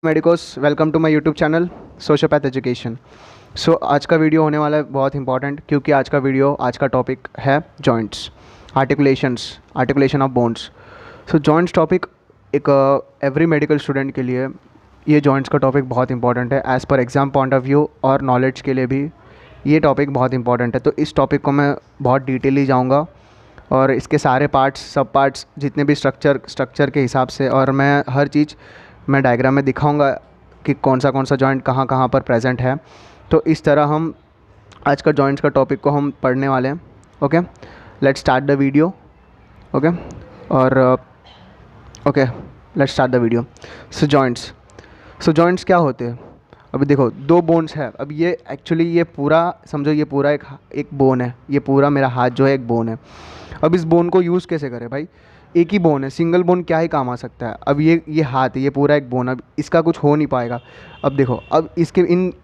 Medicos, welcome to my YouTube channel sociopath education. आज का video होने वाला है बहुत इंपॉर्टेंट, क्योंकि आज का टॉपिक है joints, articulation of bones. Joints topic एक एवरी मेडिकल स्टूडेंट के लिए ये जॉइंट्स का टॉपिक बहुत इंपॉर्टेंट है। As per exam point of view और नॉलेज के लिए भी ये टॉपिक बहुत इंपॉर्टेंट है। तो इस टॉपिक को मैं बहुत डिटेली जाऊँगा और इसके सारे पार्ट्स, सब पार्ट्स, जितने भी स्ट्रक्चर के हिसाब से, और मैं हर चीज़ मैं डायग्राम में दिखाऊंगा कि कौन सा जॉइंट कहाँ कहाँ पर प्रेजेंट है। तो इस तरह हम आज का जॉइंट्स का टॉपिक को हम पढ़ने वाले हैं। Okay, let's start the video. Okay, और okay, let's start the video. Joints क्या होते हैं? अभी देखो, दो बोन्स है। अब ये एक्चुअली ये पूरा समझो, ये पूरा एक बोन है। ये पूरा मेरा हाथ जो है एक बोन है। अब इस बोन को यूज़ कैसे करें भाई? एक ही बोन है, सिंगल बोन क्या ही काम आ सकता है। अब ये हाथ है, ये पूरा एक बोन, अब इसका कुछ हो नहीं पाएगा। अब देखो, अब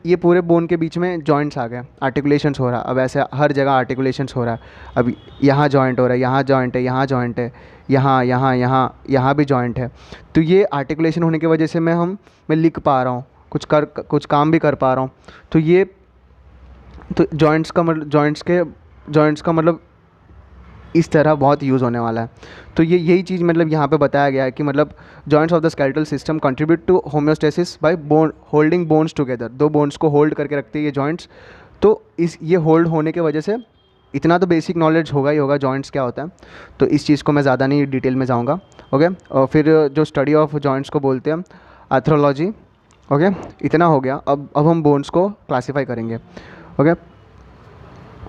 ये पूरे बोन के बीच में जॉइंट्स आ गए, आर्टिकुलेशंस हो रहा है। अब ऐसे हर जगह आर्टिकुलेशंस हो रहा है। अब यहाँ जॉइंट हो रहा है, यहाँ जॉइंट है, यहाँ जॉइंट है, यहाँ भी जॉइंट है। तो ये आर्टिकुलेशन होने की वजह से मैं लिख पा रहा हूँ, कुछ काम भी कर पा रहा हूँ। तो जॉइंट्स का मतलब इस तरह बहुत यूज़ होने वाला है। तो यही चीज़ मतलब यहाँ पे बताया गया है कि मतलब joints of the skeletal system contribute to homeostasis by holding bones together. दो बोन्स को होल्ड करके रखते हैं ये जॉइंट्स। तो ये होल्ड होने की वजह से इतना तो बेसिक नॉलेज होगा ही होगा जॉइंट्स क्या होता है। तो इस चीज़ को मैं ज़्यादा नहीं डिटेल में जाऊँगा। ओके, और फिर जो स्टडी ऑफ जॉइंट्स को बोलते हैं आर्थ्रोलॉजी। ओके, इतना हो गया। अब हम बोन्स को क्लासीफाई करेंगे। ओके,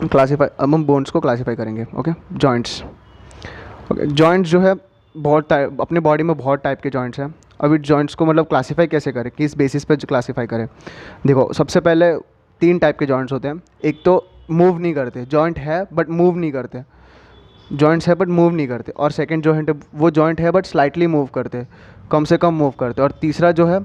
अब हम बोन्स को क्लासीफाई करेंगे। Okay, joints. ओके, जॉइंट्स जो है बहुत अपने बॉडी में बहुत टाइप के जॉइंट्स हैं। अब इस जॉइंट्स को मतलब क्लासीफाई कैसे करें, किस बेसिस पे क्लासीफाई करें? देखो, सबसे पहले 3 टाइप के जॉइंट्स होते हैं। एक तो मूव नहीं करते, जॉइंट है बट मूव नहीं करते, जॉइंट्स है बट मूव नहीं करते। और सेकंड जॉइंट है, वो जॉइंट है बट स्लाइटली मूव करते, कम से कम मूव करते। और तीसरा जो है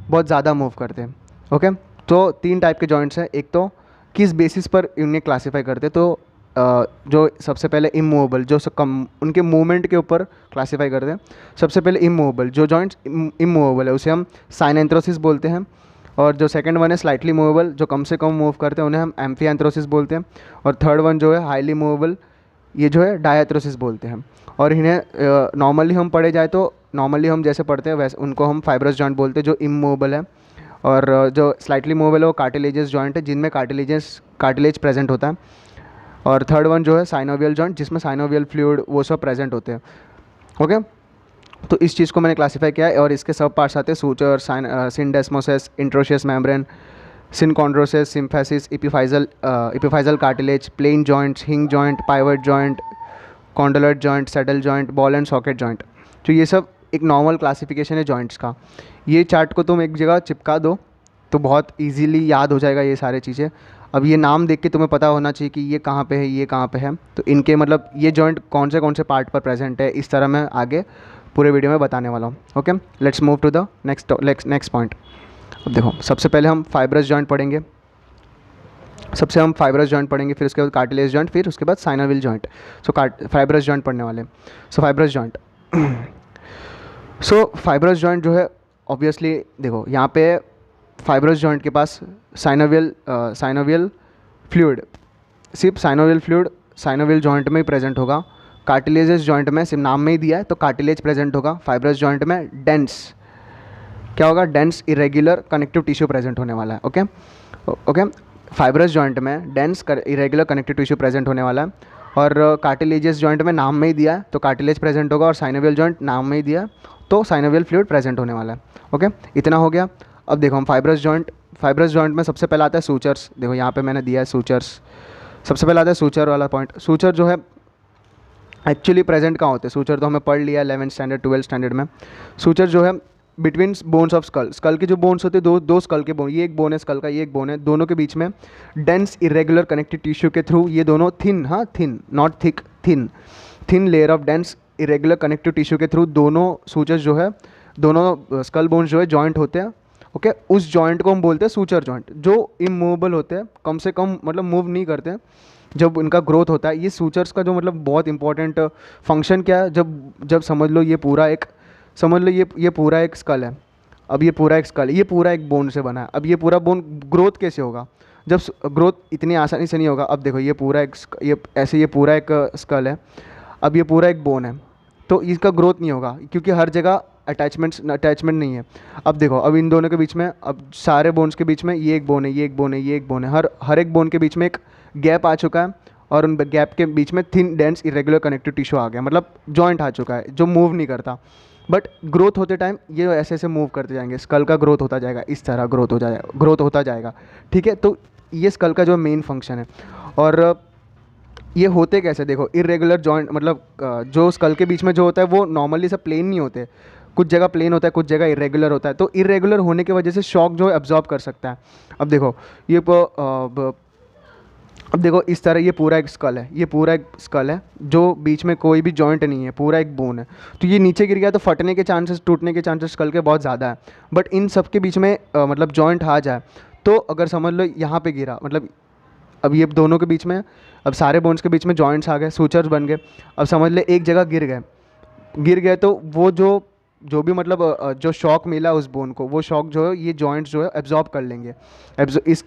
बहुत ज़्यादा मूव करते हैं। ओके, तो 3 टाइप के जॉइंट्स हैं। एक तो किस बेसिस पर इन्हें क्लासीफाई करते, तो जो सबसे पहले इमूवेबल, जो कम उनके मूवमेंट के ऊपर क्लासीफाई करते हैं। सबसे पहले इमूवेबल, जो जॉइंट्स इमूवेबल है उसे हम साइनएंथ्रोसिस बोलते हैं। और जो सेकंड वन है स्लाइटली मूवेबल, जो कम से कम मूव करते हैं, उन्हें हम एम्फिएंथ्रोसिस बोलते हैं। और थर्ड वन जो है हाईली मूवेबल, ये जो है डायएथ्रोसिस बोलते हैं। और इन्हें नॉर्मली हम पढ़े जाए तो नॉर्मली हम जैसे पढ़ते हैं वैसे उनको हम फाइब्रस जॉइंट बोलते हैं, जो इमूवेबल है। और जो स्लाइटली मूवेबल है वो कार्टिलेजियस जॉइंट है, जिनमें कार्टिलेज प्रेजेंट होता है। और थर्ड वन जो है साइनोवियल जॉइंट, जिसमें साइनोवियल फ्लूइड वो सब प्रेजेंट होते हैं। ओके, तो इस चीज़ को मैंने क्लासीफाई किया है। और इसके सब पार्ट्स आते हैं suture, syndesmosis, interosseous membrane, synchondrosis, symphysis, epiphyseal cartilage, plane joints, hinge joint, pivot joint, condyloid joint, saddle joint, ball and socket joint. तो ये सब एक नॉर्मल क्लासिफिकेशन है जॉइंट्स का। ये चार्ट को तुम एक जगह चिपका दो तो बहुत इजीली याद हो जाएगा ये सारी चीज़ें। अब ये नाम देख के तुम्हें पता होना चाहिए कि ये कहाँ पे है, ये कहाँ पे है। तो इनके मतलब ये जॉइंट कौन से पार्ट पर प्रेजेंट है, इस तरह मैं आगे पूरे वीडियो में बताने वाला हूँ। Okay, let's move to the next point. अब देखो, सबसे पहले हम फाइब्रस जॉइंट पढ़ेंगे। फिर उसके बाद कार्टिलेज जॉइंट, फिर उसके बाद साइनोवियल जॉइंट। फाइब्रस जॉइंट पढ़ने वाले। फाइब्रस जॉइंट जो है, ऑब्वियसली देखो यहाँ पे फाइब्रस जॉइंट के पास साइनोवियल फ्लूइड, सिर्फ साइनोवियल जॉइंट में ही प्रेजेंट होगा। कार्टिलेजस जॉइंट में सिर्फ नाम में ही दिया है तो कार्टिलेज प्रेजेंट होगा। फाइब्रस जॉइंट में डेंस क्या होगा? Dense irregular connective tissue present होने वाला है। ओके, फाइब्रस जॉइंट में dense irregular connective tissue present होने वाला है। और कार्टिलेजियस जॉइंट में नाम में ही दिया है तो कार्टिलेज प्रेजेंट होगा। और साइनोवियल जॉइंट नाम में ही दिया तो साइनोवियल फ्लूइड प्रेजेंट होने वाला है। ओके, इतना हो गया। अब देखो, हम फाइब्रस जॉइंट में सबसे पहले आता है सूचर्स। देखो यहाँ पे मैंने दिया है सूचर्स। सबसे पहले आता है सूचर वाला पॉइंट। सूचर जो है एक्चुअली प्रेजेंट कहाँ होते हैं? सूचर तो हमें पढ़ लिया 11th स्टैंडर्ड 12th स्टैंडर्ड में। सूचर जो है बिटवीन बोन्स ऑफ स्कल के जो बोन्स होते हैं, दो स्कल के बोन, ये एक बोन है स्कल का, ये एक बोन है, दोनों के बीच में डेंस इरेगुलर कनेक्टिव टिश्यू के थ्रू ये दोनों thin not thick, thin layer of dense irregular connective tissue के थ्रू दोनों सूचर्स जो है, दोनों स्कल बोन्स जो है जॉइंट होते हैं। ओके, उस जॉइंट को हम बोलते हैं सूचर जॉइंट, जो इमूवेबल होते हैं, कम से कम मतलब मूव नहीं करते हैं जब इनका ग्रोथ होता है। ये सूचर्स का जो मतलब बहुत इंपॉर्टेंट फंक्शन क्या है, जब समझ लो ये पूरा एक स्कल है। अब ये पूरा एक स्कल, ये पूरा एक बोन से बना है। अब ये पूरा बोन ग्रोथ कैसे होगा, जब ग्रोथ इतनी आसानी से नहीं होगा। अब देखो ये पूरा एक ये ऐसे ये पूरा एक स्कल है, अब ये पूरा एक बोन है, तो इसका ग्रोथ नहीं होगा क्योंकि हर जगह अटैचमेंट नहीं है। अब देखो, अब इन दोनों के बीच में, अब सारे बोन्स के बीच में ये एक बोन है, ये एक बोन है, ये एक बोन है, हर एक बोन के बीच में एक गैप आ चुका है, और उन गैप के बीच में thin dense irregular connective tissue आ गया, मतलब जॉइंट आ चुका है जो मूव नहीं करता। बट ग्रोथ होते टाइम ये ऐसे ऐसे मूव करते जाएंगे, स्कल का ग्रोथ होता जाएगा, इस तरह ग्रोथ होता जाएगा। ठीक है, तो ये स्कल का जो मेन फंक्शन है। और ये होते कैसे, देखो इरेगुलर जॉइंट, मतलब जो स्कल के बीच में जो होता है वो नॉर्मली सब प्लेन नहीं होते, कुछ जगह प्लेन होता है, कुछ जगह इरेगुलर होता है। तो इरेगुलर होने की वजह से शॉक जो है एब्जॉर्ब कर सकता है। अब देखो ये अब देखो इस तरह ये पूरा एक स्कल है, ये पूरा एक स्कल है जो बीच में कोई भी जॉइंट नहीं है, पूरा एक बोन है। तो ये नीचे गिर गया तो फटने के चांसेस, टूटने के चांसेस स्कल के बहुत ज़्यादा है। बट इन सब के बीच में मतलब जॉइंट आ जाए, तो अगर समझ लो यहाँ पे गिरा, मतलब अब ये दोनों के बीच में, अब सारे बोन्स के बीच में जॉइंट्स आ गए, सूचर्स बन गए। अब समझ ले एक जगह गिर गए तो वो जो भी मतलब जो शॉक मिला उस बोन को, वो शॉक जो है ये जॉइंट्स जो है एब्जॉर्ब कर लेंगे।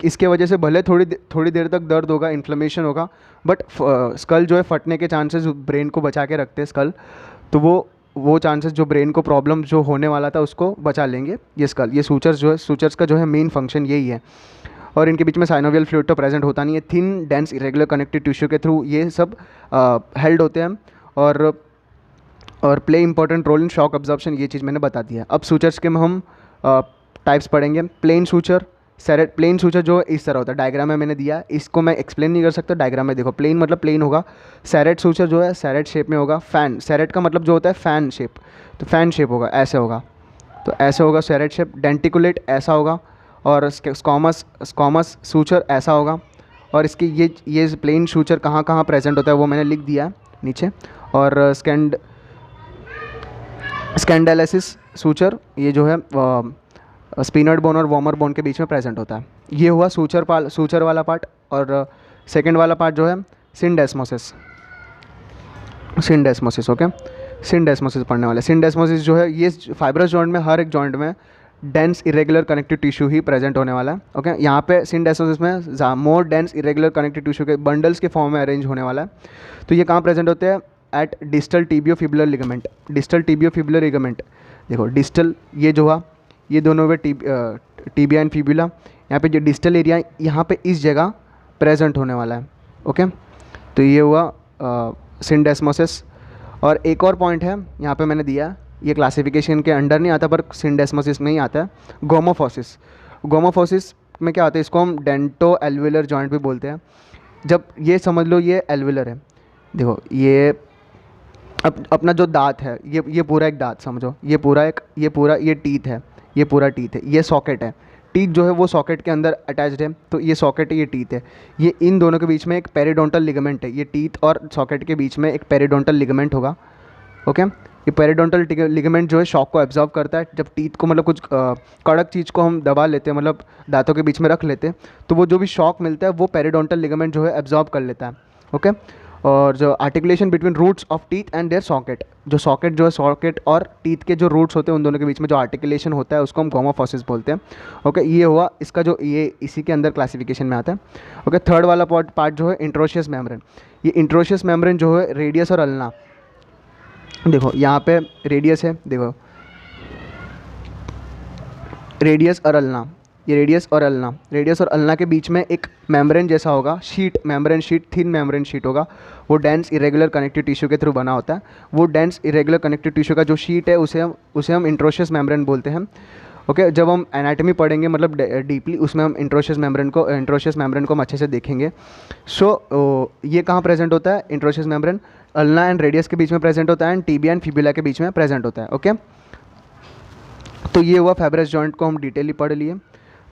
इसके वजह से भले थोड़ी देर तक दर्द होगा, इन्फ्लेमेशन होगा, बट स्कल जो है फटने के चांसेस ब्रेन को बचा के रखते हैं स्कल, तो वो चांसेस जो ब्रेन को प्रॉब्लम जो होने वाला था उसको बचा लेंगे ये स्कल। ये सूचर्स जो है, सूचर्स का जो है मेन फंक्शन यही है। और इनके बीच में साइनोवियल फ्लूइड तो प्रेजेंट होता नहीं है, thin dense irregular connective tissue के थ्रू ये सब हेल्ड होते हैं और play important role in shock absorption, ये चीज़ मैंने बता दिया। अब सूचर्स के में हम टाइप्स पढ़ेंगे। Plane suture, serrate. Plane suture जो इस तरह होता है, डायग्राम में मैंने दिया, इसको मैं एक्सप्लेन नहीं कर सकता, डायग्राम में देखो। प्लेन मतलब प्लेन होगा। सेरेट सूचर जो है सेरेट शेप में होगा। फैन, सेरेट का मतलब जो होता है फैन शेप, तो फैन शेप होगा, ऐसे होगा, तो ऐसे होगा सेरेट शेप। डेंटिकुलेट ऐसा होगा, और स्कॉमस सूचर ऐसा होगा। और इसकी ये प्लेन सूचर कहाँ कहाँ प्रेजेंट होता है वो मैंने लिख दिया नीचे। और स्कैंडालिसिस सूचर, ये जो है स्पिनर्ड बोन और वॉर्मर बोन के बीच में प्रेजेंट होता है। ये हुआ सूचर वाला पार्ट। और सेकंड वाला पार्ट जो है सिंडेस्मोसिस। ओके, सिंडेस्मोसिस पढ़ने वाले। सिंडेस्मोसिस जो है ये फाइब्रस जॉइंट में, हर एक जॉइंट में डेंस इरेगुलर कनेक्टिव टिश्यू ही प्रेजेंट होने वाला है। ओके, यहाँ पे सिंडेस्मोसिस में more dense irregular connective tissue के बंडल्स के फॉर्म में अरेंज होने वाला है। तो ये कहाँ प्रेजेंट होते हैं, at distal tibiofibular ligament. Distal tibiofibular ligament, देखो डिस्टल ये जो हुआ, ये दोनों वे टिबिया एंड फिबुला, यहाँ पे जो डिस्टल एरिया यहाँ पे इस जगह प्रेजेंट होने वाला है। ओके, तो ये हुआ सिंडेस्मोसिस। और एक और पॉइंट है यहाँ पे मैंने दिया, ये क्लासिफिकेशन के अंडर नहीं आता पर सिंडेस्मोसिस में ही आता है, गोमोफोसिस। गोमोफोसिस में क्या होता है, इसको हम डेंटो एल्विलर जॉइंट भी बोलते हैं। जब ये समझ लो ये एल्विलर है, देखो ये अपना जो दांत है, ये पूरा एक दांत समझो, ये पूरा ये टीथ है, ये पूरा टीथ है, ये सॉकेट है। टीथ जो है वो सॉकेट के अंदर अटैच्ड है, तो ये सॉकेट है, ये टीथ है। ये इन दोनों के बीच में एक पेरिडोंटल लिगामेंट है, ये टीथ और सॉकेट के बीच में एक पेरिडोंटल लिगामेंट होगा। ओके, ये पेरिडोंटल लिगामेंट जो है शॉक को एब्जॉर्ब करता है। जब टीथ को मतलब कुछ कड़क चीज़ को हम दबा लेते हैं, मतलब दांतों के बीच में रख लेते हैं, तो वो जो भी शॉक मिलता है वो पेरिडोंटल लिगामेंट जो है एब्जॉर्ब कर लेता है। ओके, और जो articulation between roots of teeth and their socket, जो सॉकेट जो है सॉकेट और टीथ के जो रूट्स होते हैं उन दोनों के बीच में जो आर्टिकुलेशन होता है उसको हम गोमोफोसिस बोलते हैं। ओके, ये हुआ इसका जो ये इसी के अंदर क्लासिफिकेशन में आता है। ओके, थर्ड वाला पार्ट जो है इंट्रोशियस मेम्ब्रेन। ये इंट्रोशियस मेम्ब्रेन जो है रेडियस और अल्ना, देखो यहाँ पे रेडियस है, देखो रेडियस और अल्ना, ये रेडियस और अल्ना के बीच में एक मेम्ब्रेन जैसा होगा, membrane sheet, thin membrane sheet होगा। वो डेंस इरेगुलर कनेक्टिव टिश्यू के थ्रू बना होता है। वो डेंस इरेगुलर कनेक्टिव टिश्यू का जो शीट है उसे हम इंट्रोशियस मेम्ब्रेन बोलते हैं। ओके, जब हम एनाटॉमी पढ़ेंगे मतलब डीपली, उसमें हम इंट्रोशियस मेम्ब्रेन को हम अच्छे से देखेंगे। सो ये कहाँ प्रेजेंट होता है, interosseous membrane ulna and radius के बीच में प्रेजेंट होता है, एंड टिबिया एंड फिबुला के बीच में प्रेजेंट होता है। ओके, तो ये हुआ फाइब्रस जॉइंट को हम डिटेली पढ़ लिए।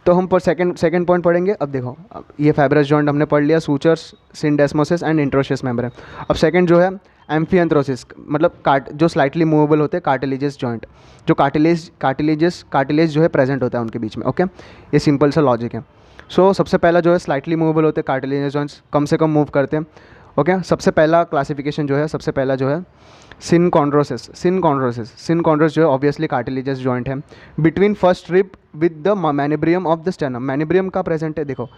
तो हम पर सेकंड पॉइंट पढ़ेंगे। अब देखो, अब ये फाइब्रस जॉइंट हमने पढ़ लिया, सूचर्स, सिंडेस्मोसिस एंड इंट्रोशियस मेम्ब्रेन। अब सेकंड जो है एम्फिएंथ्रोसिस, मतलब जो स्लाइटली मूवेबल होते हैं कार्टिलेजस जॉइंट, जो कार्टिलेज जो है प्रेजेंट होता है उनके बीच में। ओके, ये सिंपल सा लॉजिक है। सो सबसे पहला जो है स्लाइटली मूवेबल होते हैं कार्टिलेजस जॉइंट्स, कम से कम मूव करते हैं। ओके, सबसे पहला क्लासिफिकेशन जो है, सबसे पहला जो है सिनकॉन्ड्रोसिस जो है ऑब्वियसली कार्टिलेजस जॉइंट है between first rib with the मैनिब्रियम of the sternum. मैनिब्रियम का प्रेजेंट है, देखो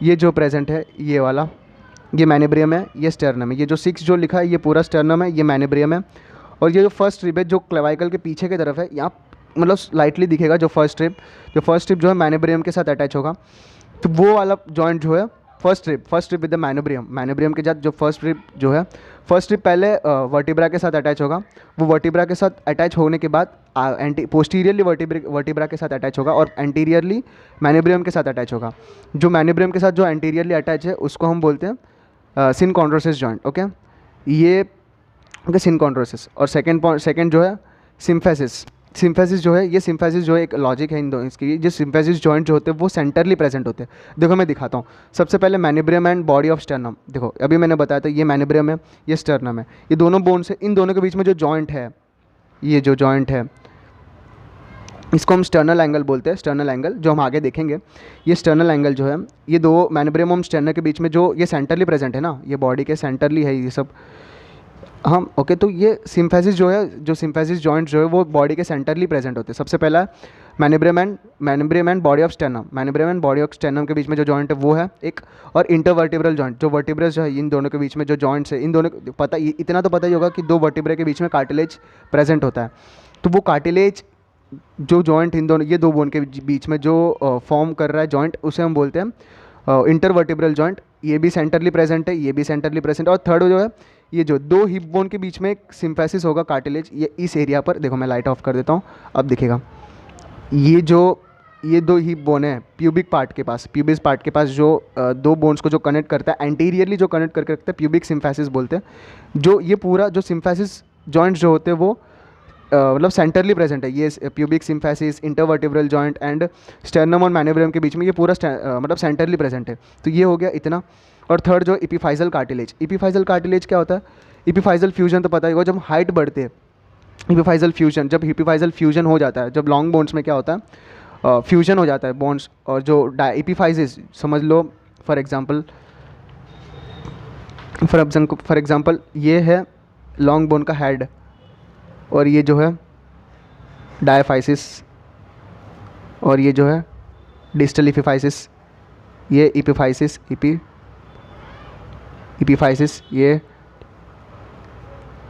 ये जो प्रेजेंट है ये वाला, ये मैनिब्रियम है, ये स्टर्नम है। ये जो 6 जो लिखा है ये पूरा स्टर्नम है, ये मैनिब्रियम है। और ये जो फर्स्ट रिब है जो क्लेवाइकल के पीछे की तरफ है, यहाँ मतलब स्लाइटली दिखेगा जो फर्स्ट रिब जो है मैनिब्रियम के साथ अटैच होगा। तो वो वाला जॉइंट जो है फर्स्ट रिब विद द मैनिब्रियम के साथ जो फर्स्ट रिब पहले वर्टिब्रा के साथ अटैच होगा। वो वर्टिब्रा के साथ अटैच होने के बाद पोस्टीरियरली वर्टिब्रा के साथ अटैच होगा और एंटीरियरली मैनिब्रियम के साथ अटैच होगा। जो मैनिब्रियम के साथ जो एंटीरियरली अटैच है उसको हम बोलते हैं सिनकॉन्ड्रोसिस जॉइंट। ओके, ये सिनकॉन्ड्रोसिस। और सेकेंड जो है सिम्फेसिस जो है, ये सिम्फेसिस जो है एक लॉजिक है इन दो इसकी। जो सिम्फेसिस जॉइंट जो होते हैं वो सेंटरली प्रेजेंट होते हैं। देखो मैं दिखाता हूँ। सबसे पहले मैनिब्रियम एंड बॉडी ऑफ स्टर्नम। देखो अभी मैंने बताया था ये मैनिब्रियम है, ये स्टर्नम है। ये दोनों बोन्स है, इन दोनों के बीच में जो जॉइंट है, ये जो जॉइंट है इसको हम स्टर्नल एंगल बोलते हैं। स्टर्नल एंगल जो हम आगे देखेंगे, ये स्टर्नल एंगल जो है ये दो मैनिब्रियम और स्टर्नम के बीच में जो ये सेंटरली प्रेजेंट है ना, ये बॉडी के सेंटरली है ये सब। हम ओके, तो ये सिम्फेसिस जो है, जो सिम्फेसिस जॉइंट जो है वो बॉडी के सेंटरली प्रेजेंट होते हैं। सबसे पहला मैनिब्रियम and body of sternum. मैनिब्रियम and body of sternum के बीच में जो जॉइंट है वो है एक। और इंटरवर्टिब्रल जॉइंट, जो वर्टिब्रस जो है इन दोनों के बीच में जो जॉइंट्स है, इन दोनों पता इतना तो पता ही होगा कि दो वर्टिब्रे के बीच में कार्टिलेज प्रेजेंट होता है। तो वो कार्टिलेज जो जॉइंट इन दोनों ये दो बोन के बीच में जो फॉर्म कर रहा है जॉइंट, उसे हम बोलते हैं इंटरवर्टिब्रल जॉइंट। ये भी सेंटरली प्रेजेंट है, ये भी सेंटरली प्रेजेंट है। और थर्ड जो है ये जो दो हिप बोन के बीच में एक सिम्फेसिस होगा कार्टिलेज, ये इस एरिया पर। देखो मैं लाइट ऑफ कर देता हूँ, अब दिखेगा। ये दो हिप बोन है प्यूबिक पार्ट के पास, जो दो बोन्स को जो कनेक्ट करता है एंटीरियरली, जो कनेक्ट करके रखता है, प्यूबिक सिम्फेसिस बोलते हैं। जो ये पूरा जो सिम्फेसिस जॉइंट्स जो होते हैं वो मतलब सेंटरली प्रेजेंट है। ये pubic symphysis, intervertebral joint and sternum और मैनिब्रियम के बीच में ये पूरा मतलब सेंटरली प्रेजेंट है। तो ये हो गया इतना। और थर्ड जो एपिफाइजल कार्टिलेज क्या होता है? एपिफाइजल फ्यूजन तो पता ही होगा, जब हाइट बढ़ते हैं एपिफाइजल फ्यूजन हो जाता है, जब लॉन्ग बोन्स में क्या होता है फ्यूजन हो जाता है बोन्स। और जो एपिफाइसिस समझ लो, फॉर एग्जांपल ये है लॉन्ग बोन का हेड, और ये जो है डायफाइसिस, और ये जो है डिस्टल एपिफाइसिस, ये एपिफाइसिस, ये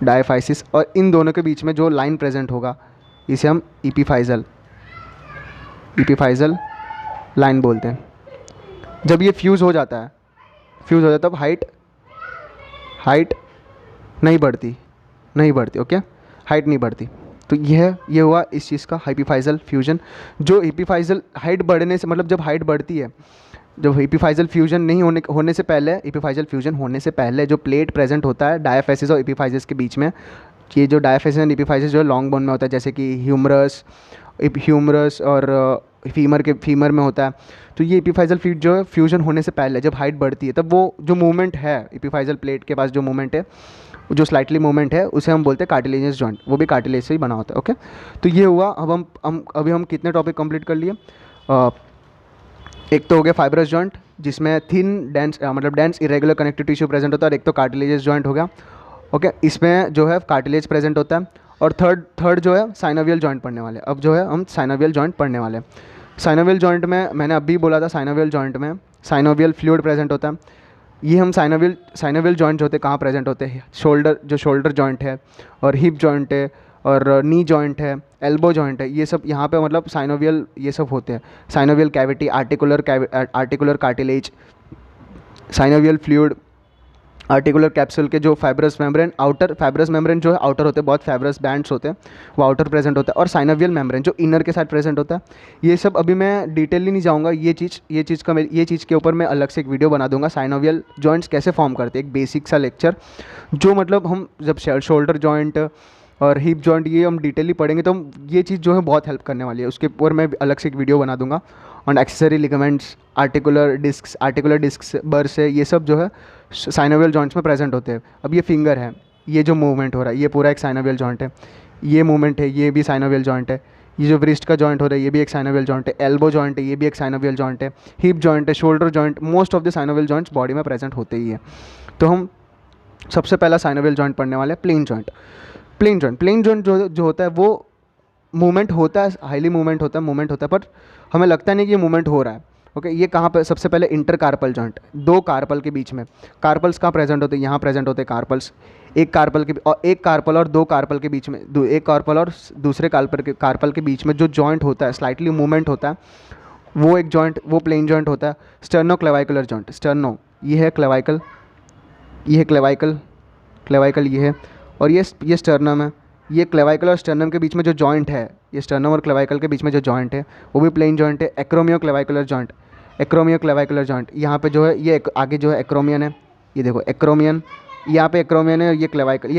डायफाइसिस। और इन दोनों के बीच में जो लाइन प्रेजेंट होगा इसे हम एपिफाइजल लाइन बोलते हैं। जब ये फ्यूज़ हो जाता है तब हाइट नहीं बढ़ती। ओके, हाइट नहीं बढ़ती। तो ये हुआ इस चीज़ का एपिफाइजल फ्यूजन। जो एपिफाइजल हाइट बढ़ने से, मतलब जब हाइट बढ़ती है, जब एपिफाइजल फ्यूजन नहीं होने से पहले, एपिफाइजल फ्यूजन होने से पहले जो प्लेट प्रेजेंट होता है डायफेसिस और एपिफाइसिस के बीच में, ये जो डायफेसिस एंड एपिफाइसिस जो है लॉन्ग बोन में होता है, जैसे कि ह्यूमरस और फीमर में होता है। तो ये एपिफाइजल फ्यूज जो है फ्यूजन होने से पहले जब हाइट बढ़ती है, तब वो जो मूवमेंट है एपिफाइजल प्लेट के पास, जो मूवमेंट है, जो स्लाइटली मूवमेंट है, उसे हम बोलते हैं कार्टिलेजियस जॉइंट। वो भी कार्टिलेज से ही बना होता है। ओके, तो ये हुआ। अब हम कितने टॉपिक कंप्लीट कर लिए? एक तो हो गया फाइब्रस जॉइंट, जिसमें thin dense irregular connective tissue present होता है। और एक तो कार्टिलेजियस जॉइंट हो गया। ओके, इसमें जो है कार्टिलेज प्रेजेंट होता है। और थर्ड जो है साइनोवियल जॉइंट पढ़ने वाले। अब जो है हम साइनोवियल जॉइंट पढ़ने वाले। साइनोवियल जॉइंट में मैंने अभी बोला था, साइनोवियल जॉइंट में साइनोवियल फ्लूइड प्रेजेंट होता है। ये हम साइनोवियल जॉइंट होते कहाँ प्रेजेंट होते हैं? शोल्डर जॉइंट है, और हिप जॉइंट है, और नी जॉइंट है, एल्बो जॉइंट है। ये सब यहाँ पे मतलब साइनोवियल ये सब होते हैं। Synovial cavity, articular cartilage, synovial fluid, articular capsule के जो fibrous membrane, outer fibrous membrane जो है आउटर होते हैं, बहुत फाइब्रस बैंड्स होते हैं, वो आउटर प्रेजेंट होता है। और साइनोवियल मेम्ब्रेन जो इनर के साथ प्रेजेंट होता है। ये सब अभी मैं डिटेलली नहीं जाऊँगा। ये चीज़ के ऊपर मैं अलग से एक वीडियो बना दूंगा। साइनोवियल जॉइंट्स कैसे फॉर्म करते हैं, एक बेसिक सा लेक्चर, जो मतलब हम जब शोल्डर जॉइंट और हिप जॉइंट ये हम डिटेली पढ़ेंगे तो ये चीज़ जो है बहुत हेल्प करने वाली है। उसके ऊपर मैं अलग से एक वीडियो बना दूंगा। On accessory ligaments, articular discs, bursae है, ये सब जो है साइनोवियल जॉइंट्स में प्रेजेंट होते हैं। अब ये फिंगर है, ये जो मूवमेंट हो रहा है ये पूरा एक साइनोवियल जॉइंट है। ये मूवमेंट है, ये भी साइनोवियल जॉइंट है। ये जो व्रिस्ट का जॉइंट हो रहा है ये भी एक साइनोवियल जॉइंट है। एल्बो जॉइंट है, ये भी एक साइनोवियल जॉइंट है। हिप जॉइंट है, shoulder joint, most of the synovial joints body में प्रेजेंट होते ही है। तो हम सबसे पहला साइनोवियल जॉइंट पढ़ने वाले हैं, प्लेन जॉइंट। प्लेन जॉइंट जो जो होता है वो मूवमेंट होता है, हाईली मूवमेंट होता है, पर हमें लगता नहीं कि ये मूवमेंट हो रहा है। ओके, ये कहाँ पे सबसे पहले इंटर कार्पल जॉइंट, दो कार्पल के बीच में। कार्पल्स कहाँ प्रेजेंट होते हैं, यहाँ प्रेजेंट होते हैं कार्पल्स। एक कार्पल के और एक कार्पल और दो कार्पल के बीच में, एक कार्पल और दूसरे कार्पल के बीच में जो जॉइंट होता है, स्लाइटली मूवमेंट होता है, वो एक जॉइंट, वो प्लेन जॉइंट होता है। स्टर्नो क्लेवाइकुलर जॉइंट, स्टर्नो ये है क्लेवाइकल, ये है क्लेवाइकल, क्लेवाइकल ये है, और ये स्टर्नम है। ये क्लेवाइकल और स्टर्नम के बीच में जो जॉइंट है, ये स्टर्नम और क्लेवाइकल के बीच में जो जॉइंट है वो भी प्लेन जॉइंट है। एक्रोमियो क्लेवाइकुलर जॉइंट, एक्रोमियो क्लेवाइकुलर जॉइंट, यहाँ पे जो है ये आगे जो है एक्रोमियन है, ये देखो एक्रोमियन, यहाँ पे एक्रोमियन है और ये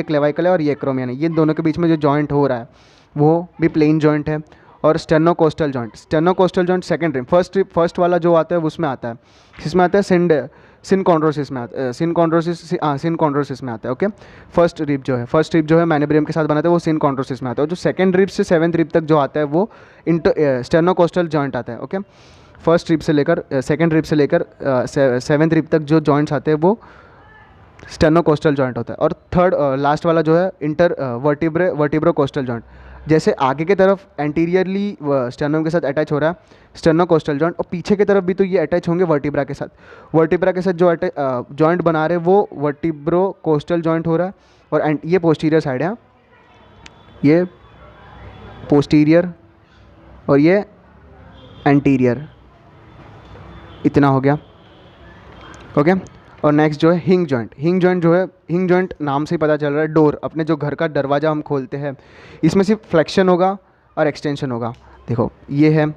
क्लेवाइकल है और ये एक्रोमियन है। ये दोनों के बीच में जो जॉइंट हो रहा है वो भी प्लेन जॉइंट है। और sternocostal joint, sternocostal joint second rib, first वाला जो आता है उसमें आता है, किसमें आता है, सिनकॉन्ड्रोसिस में आता है, सिनकॉन्ड्रोसिस में आता है। ओके, फर्स्ट रिब जो है मैनिब्रियम के साथ बनाता है वो सिनकॉन्ड्रोसिस में आता है। और जो सेकंड रिब से सेवन्थ रिब तक जो आता है वो स्टेनोकोस्टल जॉइंट आता है। ओके, फर्स्ट रिब से लेकर सेकंड रिब से लेकर सेवन्थ रिब तक जो जॉइंट्स आते हैं वो स्टेनोकोस्टल जॉइंट होता है। और थर्ड लास्ट वाला जो है इंटर वर्टिब्रो कोस्टल जॉइंट, जैसे आगे की तरफ एंटीरियरली स्टेर्नम के साथ अटैच हो रहा है स्टेर्नोकोस्टल जॉइंट, और पीछे की तरफ भी तो ये अटैच होंगे वर्टिब्रा के साथ। वर्टिब्रा के साथ जो जॉइंट बना रहे हैं वो वर्टिब्रो कोस्टल जॉइंट हो रहा है। और ये पोस्टीरियर साइड है, ये पोस्टीरियर और ये एंटीरियर, इतना हो गया। ओके, और नेक्स्ट जो है हिंग जॉइंट, हिंग जॉइंट जो है, हिंग जॉइंट नाम से ही पता चल रहा है, डोर, अपने जो घर का दरवाज़ा हम खोलते हैं, इसमें सिर्फ फ्लेक्शन होगा और एक्सटेंशन होगा। देखो ये है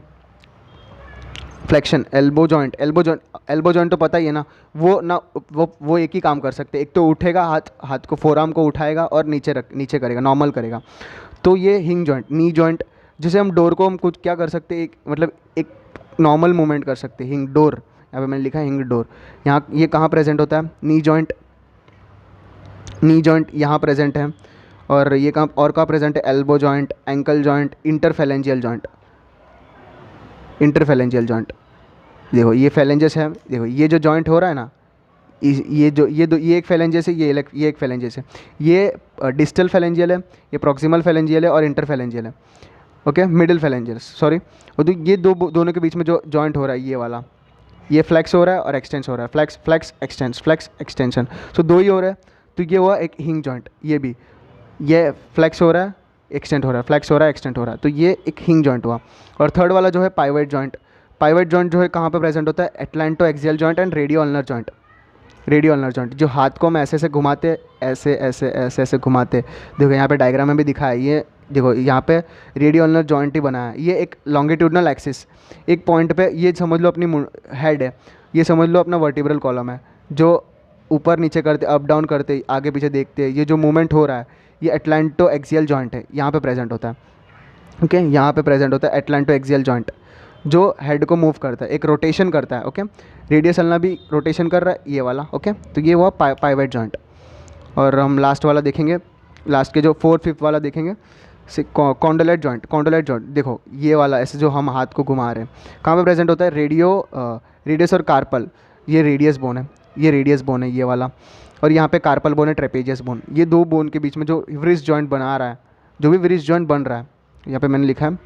फ्लेक्शन। एल्बो जॉइंट तो पता ही है ना, वो एक ही काम कर सकते हैं, एक तो उठेगा हाथ को, फोरआर्म को उठाएगा और नीचे करेगा, नॉर्मल करेगा। तो ये हिंग जॉइंट, नी जॉइंट, जिसे हम डोर को हम कुछ क्या कर सकते हैं, एक नॉर्मल मूवमेंट कर सकते हैं। हिंग डोर, यहाँ पे मैंने लिखा है हिंग डोर। यहाँ ये कहाँ प्रेजेंट होता है, नी जॉइंट यहाँ प्रेजेंट है। और ये कहाँ प्रेजेंट है, elbow joint, ankle joint, interphalangeal joint. देखो ये फेलेंजेस है, देखो ये जो जॉइंट हो रहा है ना, ये एक फेलेंजेस है, ये एक फेलेंजेस है। ये डिस्टल फेलेंजियल है, ये प्रॉक्सिमल फेलेंजियल है और इंटरफेलेंजियल है। Okay, middle phalangeal, sorry. और तो ये दोनों के बीच में जो जॉइंट हो रहा है, ये वाला, ये फ्लेक्स हो रहा है और एक्सटेंस हो रहा है, फ्लेक्स एक्सटेंशन, सो दो ही हो रहा है। तो ये हुआ एक हिंग जॉइंट, ये भी, ये फ्लेक्स हो रहा है, एक्सटेंड हो रहा है, फ्लेक्स हो रहा है, एक्सटेंड हो रहा है, तो ये एक हिंग जॉइंट हुआ। और थर्ड वाला जो है पाइवेट जॉइंट जो है कहाँ पे प्रेजेंट होता है, atlanto axial joint and radio ulnar joint, जो हाथ को हम ऐसे घुमाते, ऐसे घुमाते। देखो यहाँ पे डायग्राम में भी दिखा है, ये देखो यहाँ पे रेडियो अल्नर जॉइंट ही बना है। ये एक लॉन्गिट्यूडनल एक्सिस, एक पॉइंट पे, ये समझ लो अपनी हेड है, ये समझ लो अपना वर्टिब्रल कॉलम है, जो ऊपर नीचे करते, अप डाउन करते, आगे पीछे देखते, ये जो मूवमेंट हो रहा है ये एटलांटो एक्सियल जॉइंट है, यहाँ पे प्रेजेंट होता है। ओके, यहाँ पे प्रेजेंट होता है एटलांटो एक्सियल जॉइंट, जो हेड को मूव करता है, एक रोटेशन करता है। ओके, रेडियस अल्ना भी रोटेशन कर रहा है, ये वाला। ओके, तो ये हुआ पाइवेट जॉइंट। और हम लास्ट वाला देखेंगे, लास्ट के जो 4th 5th वाला देखेंगे, कॉन्डोलेट जॉइंट। देखो ये वाला, ऐसे जो हम हाथ को घुमा रहे हैं, कहाँ पे प्रेजेंट होता है, रेडियस और कार्पल, ये रेडियस बोन है, ये वाला। और यहाँ पे कार्पल बोन है, ट्रेपेजियस बोन। ये दो बोन के बीच में जो व्रिस्ट जॉइंट बना रहा है, जो भी व्रिस्ट जॉइंट बन रहा है, यहाँ पे मैंने लिखा है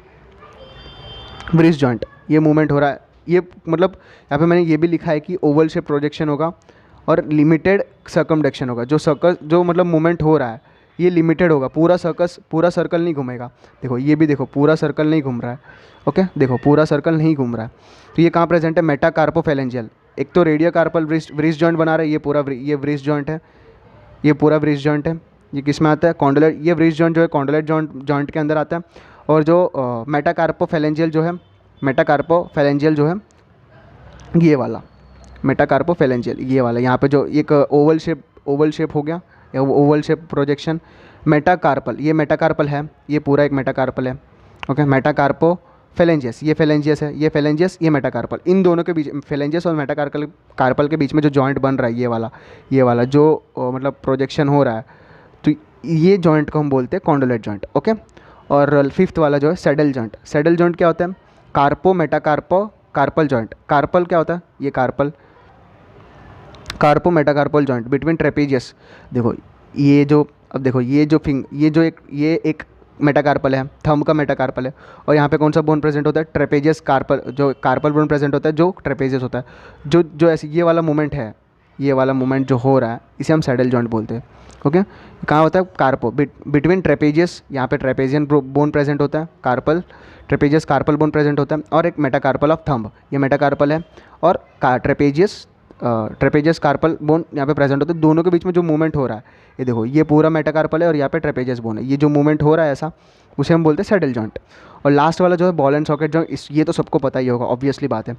व्रिस्ट जॉइंट, ये मूवमेंट हो रहा है। ये मतलब यहाँ पे मैंने ये भी लिखा है कि ओवल शेप प्रोजेक्शन होगा और लिमिटेड सर्कमडक्शन होगा। जो मतलब मूवमेंट हो रहा है ये लिमिटेड होगा, पूरा सर्कल नहीं घूमेगा। देखो ये भी, देखो पूरा सर्कल नहीं घूम रहा है। ओके, देखो पूरा सर्कल नहीं घूम रहा है। तो ये कहाँ प्रेजेंट है, मेटाकार्पोफेलेंजियल। एक तो रेडियो कार्पल व्रिस्ट जॉइंट बना रहा है, ये व्रिस्ट जॉइंट है, ये पूरा व्रिस्ट जॉइंट है। ये किस में आता है, कॉन्डोलेट, ये व्रिस्ट जॉइंट जो है कॉन्डोलेट जॉइंट के अंदर आता है। और जो मेटाकार्पोफेलेंजियल जो है ये वाला, मेटाकार्पोफेलेंजियल ये वाला, यहाँ पे जो एक ओवल शेप हो गया, ओवल शेप प्रोजेक्शन। मेटाकार्पल, ये मेटाकार्पल है, ये पूरा एक मेटाकार्पल है। ओके, मेटाकार्पोफेलेंजियस, ये फेलेंजियस है, ये मेटाकार्पल। इन दोनों के बीच, फेलेंजियस और मेटाकार्पल के बीच में जो जॉइंट बन रहा है, ये वाला जो मतलब प्रोजेक्शन हो रहा है, तो ये जॉइंट को हम बोलते हैं कॉन्डोलेट जॉइंट। ओके, और 5th वाला जो है सैडल जॉइंट क्या होता है, कार्पल जॉइंट। कार्पल क्या होता है, ये कार्पो मेटाकार्पल जॉइंट बिटवीन ट्रेपेजियस। देखो ये जो अब देखो ये एक मेटाकार्पल है, थंब का मेटाकार्पल है, और यहाँ पे कौन सा बोन प्रेजेंट होता है, ट्रेपेजियस कार्पल, जो कार्पल बोन प्रेजेंट होता है, जो ट्रेपेजियस होता है। जो जो ऐसे ये वाला मूवमेंट है, ये वाला मूवमेंट जो हो रहा है, इसे हम सैडल जॉइंट बोलते हैं। ओके, कहाँ होता है, कार्पो बिटवीन ट्रेपेजियस, यहाँ पे ट्रेपेजियन बोन प्रेजेंट होता है, carpal trapezius carpal bone present होता है, और एक मेटाकार्पल ऑफ थंब, ये मेटाकार्पल है, और ट्रेपेजियस कार्पल बोन यहाँ पे प्रेजेंट होता है। दोनों के बीच में जो मूवमेंट हो रहा है, ये देखो, ये पूरा मेटाकार्पल है और यहाँ पे ट्रेपेजियस बोन है, ये जो मूवमेंट हो रहा है ऐसा, उसे हम बोलते हैं सैडल जॉइंट। और लास्ट वाला जो है बॉल एंड सॉकेट जॉइंट, ये तो सबको पता ही होगा, ऑब्वियसली बात है।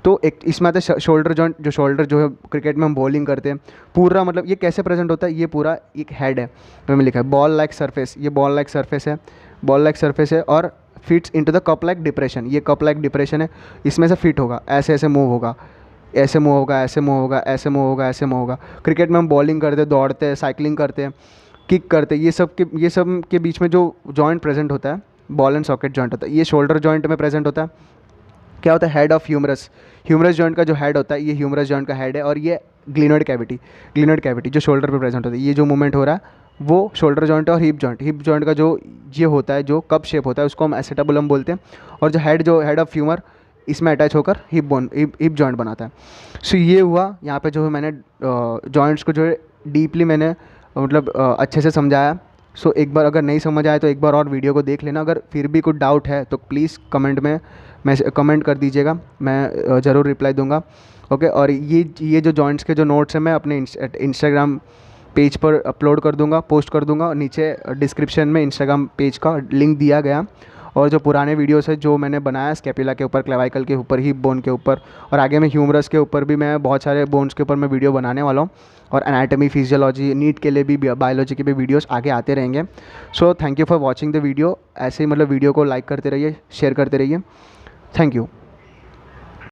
तो एक इसमें आता है शोल्डर जॉइंट, जो शोल्डर जो है क्रिकेट में हम बॉलिंग करते हैं, पूरा मतलब ये कैसे प्रेजेंट होता है, ये पूरा एक हेड है, में लिखा है बॉल लाइक सरफेस, ये बॉल लाइक सरफेस है, बॉल लाइक सरफेस है, और fits into the cup like depression, ये कप लाइक डिप्रेशन है, इसमें से फिट होगा, ऐसे ऐसे मूव होगा, ऐसे मूव होगा, ऐसे मूव होगा, ऐसे मूव होगा, ऐसे मूव होगा। क्रिकेट में हम बॉलिंग करते हैं, दौड़ते हैं, साइकिलिंग करते हैं, किक करते हैं, ये सब के बीच में जो जॉइंट प्रेजेंट होता है, बॉल एंड सॉकेट जॉइंट होता है, ये शोल्डर जॉइंट में प्रेजेंट होता है। क्या होता है, head of humerus, humerus joint का जो हेड होता है, ये ह्यूमरस जॉइंट का हेड है, और ये ग्लिनोइड कैविटी जो शोल्डर पे प्रेजेंट होता है, ये जो मूवमेंट हो रहा है वो शोल्डर जॉइंट और हिप जॉइंट का जो ये होता है, जो कप शेप होता है, उसको हम एसेटाबुलम बोलते हैं। और जो हेड ऑफ ह्यूमर इसमें अटैच होकर हिप जॉइंट बनाता है। सो ये हुआ, यहाँ पे जो है मैंने जॉइंट्स को जो है डीपली मैंने मतलब अच्छे से समझाया। सो एक बार अगर नहीं समझ आए तो एक बार और वीडियो को देख लेना। अगर फिर भी कुछ डाउट है तो प्लीज़ कमेंट कर दीजिएगा, मैं ज़रूर रिप्लाई दूंगा। ओके, और ये जो जॉइंट्स के जो नोट्स हैं मैं अपने इंस्टाग्राम पेज पर अपलोड कर दूंगा, पोस्ट कर दूंगा, और नीचे डिस्क्रिप्शन में इंस्टाग्राम पेज का लिंक दिया गया। और जो पुराने वीडियोस है जो मैंने बनाया स्कैपुला के ऊपर, क्लेवाइकल के ऊपर, हिप बोन के ऊपर, और आगे में ह्यूमरस के ऊपर भी मैं बहुत सारे बोन्स के ऊपर मैं वीडियो बनाने वाला हूँ। और एनाटॉमी, फिजियोलॉजी, नीट के लिए भी, बायोलॉजी के भी वीडियोस आगे आते रहेंगे। So thank you for watching the video. ऐसे ही मतलब वीडियो को लाइक करते रहिए, शेयर करते रहिए। Thank you.